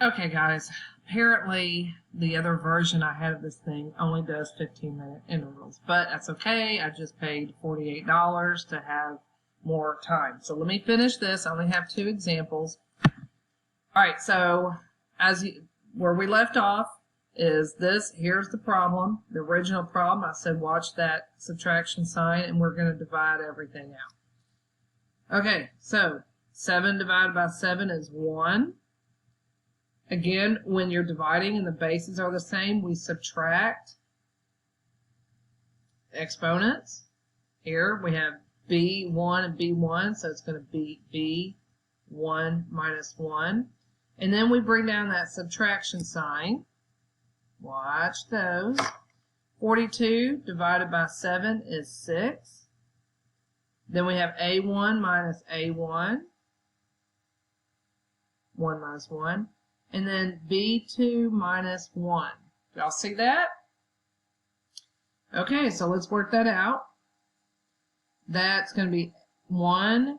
Okay, guys, apparently the other version I had of this thing only does 15-minute intervals, but that's okay. I just paid $48 to have more time. So let me finish this. I only have 2 examples. All right, so where we left off is this. Here's the problem, the original problem. I said watch that subtraction sign, and we're going to divide everything out. Okay, so 7 divided by 7 is 1. Again, when you're dividing and the bases are the same, we subtract exponents. Here we have b1 and b1, so it's going to be b1 minus 1. And then we bring down that subtraction sign. Watch those. 42 divided by 7 is 6. Then we have a1 minus a1. 1 minus 1. And then b2 minus 1. Y'all see that? Okay, so let's work that out. That's going to be 1.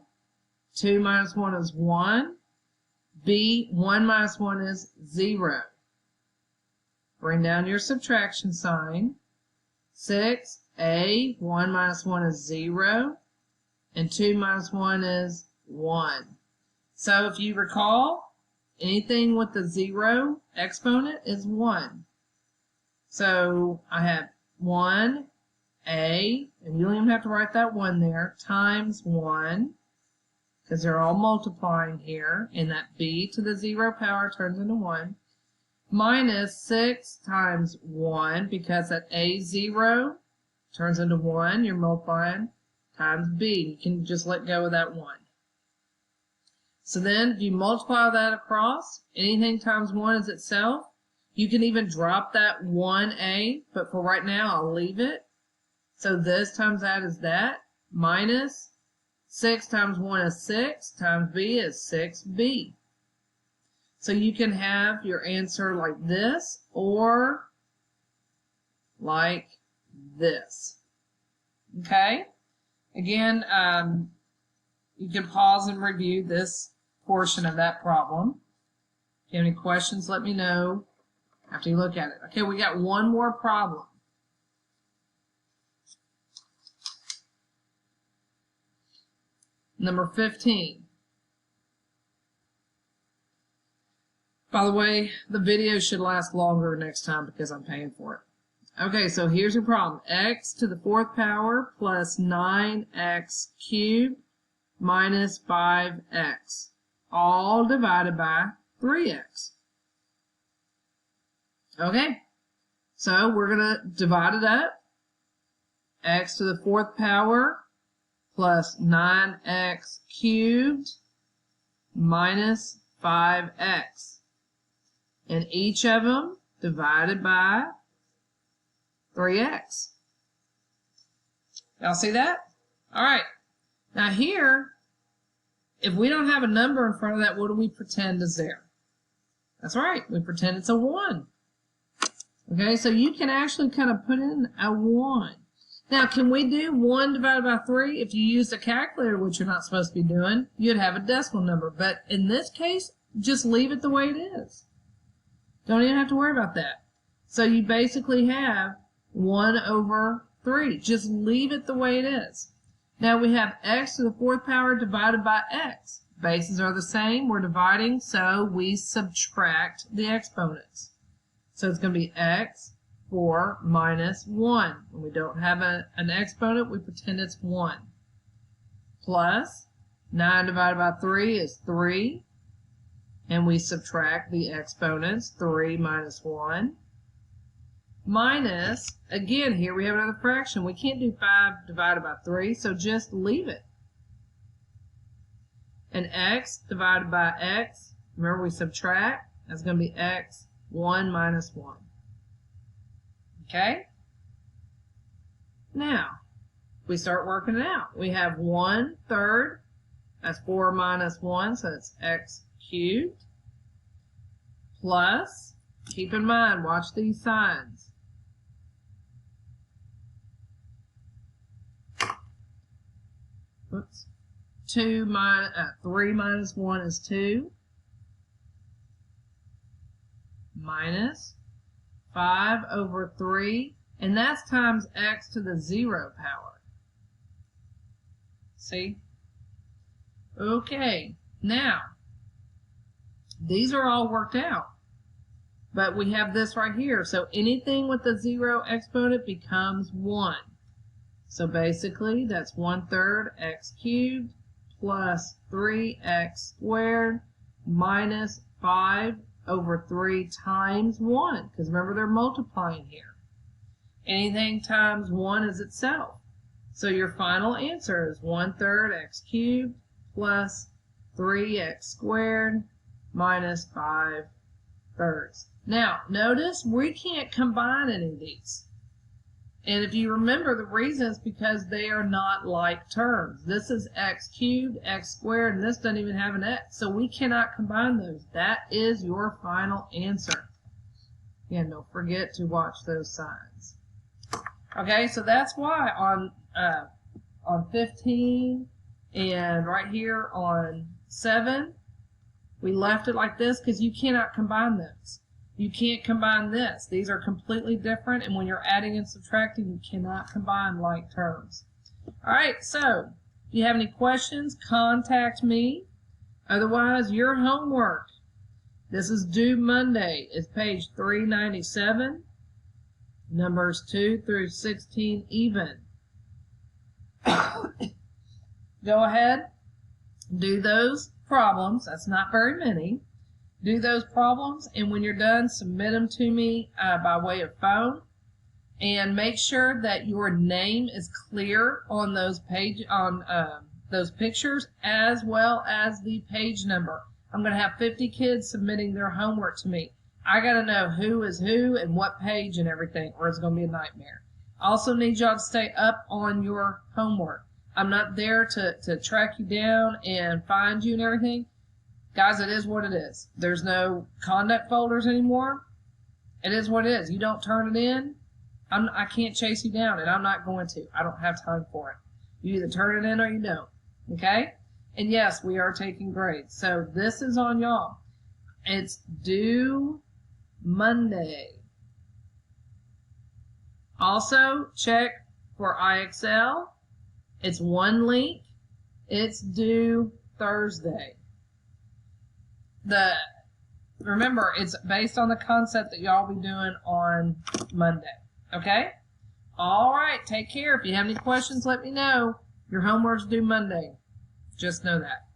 2 minus 1 is 1. B1 minus 1 is 0. Bring down your subtraction sign. 6. A, 1 minus 1 is 0. And 2 minus 1 is 1. So if you recall, anything with the 0 exponent is 1. So I have 1, A, and you don't even have to write that 1 there, times 1, because they're all multiplying here, and that B to the 0 power turns into 1, minus 6 times 1, because that A0 turns into 1, you're multiplying, times B. You can just let go of that 1. So then if you multiply that across, anything times 1 is itself. You can even drop that 1A, but for right now I'll leave it. So this times that is that, minus 6 times 1 is 6, times B is 6B. So you can have your answer like this, or like this. Okay? Again, you can pause and review this portion of that problem. If you have any questions, let me know after you look at it. Okay, we got one more problem. Number 15. By the way, the video should last longer next time because I'm paying for it. Okay, so here's your problem. X to the 4th power plus 9x cubed minus 5x, all divided by 3x. Okay, so we're going to divide it up. X to the 4th power plus 9x cubed minus 5x. And each of them divided by 3x. Y'all see that? All right. Now here, if we don't have a number in front of that, what do we pretend is there? That's right. We pretend it's a 1. Okay, so you can actually kind of put in a 1. Now, can we do 1 divided by 3? If you use a calculator, which you're not supposed to be doing, you'd have a decimal number. But in this case, just leave it the way it is. Don't even have to worry about that. So you basically have 1 over 3. Just leave it the way it is. Now we have x to the 4th power divided by x. Bases are the same. We're dividing, so we subtract the exponents. So it's going to be x 4 minus 1. When we don't have an exponent, we pretend it's 1. Plus 9 divided by 3 is 3. And we subtract the exponents, 3 minus 1. Minus, again, here we have another fraction. We can't do 5 divided by 3, so just leave it. And x divided by x, remember we subtract, that's going to be x 1 minus 1. Okay? Now, we start working it out. We have 1/3, that's 4 minus 1, so that's x cubed, plus, keep in mind, watch these signs. Oops. 3 minus 1 is 2. minus 5 over 3, and that's times x to the 0 power. See? Okay, now, these are all worked out. But we have this right here. So anything with a 0 exponent becomes 1. So basically, that's 1/3 x cubed plus 3x squared minus 5 over 3 times 1. Because remember, they're multiplying here. Anything times 1 is itself. So your final answer is 1/3 x cubed plus 3x squared minus 5/3. Now, notice we can't combine any of these. And if you remember, the reason is because they are not like terms. This is x cubed, x squared, and this doesn't even have an x. So we cannot combine those. That is your final answer. Again, don't forget to watch those signs. Okay, so that's why on 15 and right here on 7, we left it like this because you cannot combine those. You can't combine this. These are completely different, and when you're adding and subtracting, you cannot combine like terms. All right, so if you have any questions, contact me. Otherwise, your homework, this is due Monday, is page 397, numbers 2 through 16 even. Go ahead, do those problems. That's not very many. Do those problems, and when you're done, submit them to me by way of phone. And make sure that your name is clear on those those pictures, as well as the page number. I'm going to have 50 kids submitting their homework to me. I got to know who is who and what page and everything, or it's going to be a nightmare. I also need y'all to stay up on your homework. I'm not there to track you down and find you and everything. Guys, it is what it is. There's no conduct folders anymore. It is what it is. You don't turn it in, I can't chase you down, and I'm not going to. I don't have time for it. You either turn it in or you don't. Okay? And yes, we are taking grades. So this is on y'all. It's due Monday. Also, check for IXL. It's one link. It's due Thursday. Remember, it's based on the concept that y'all be doing on Monday. Okay? All right, take care. If you have any questions, let me know. Your homework's due Monday. Just know that.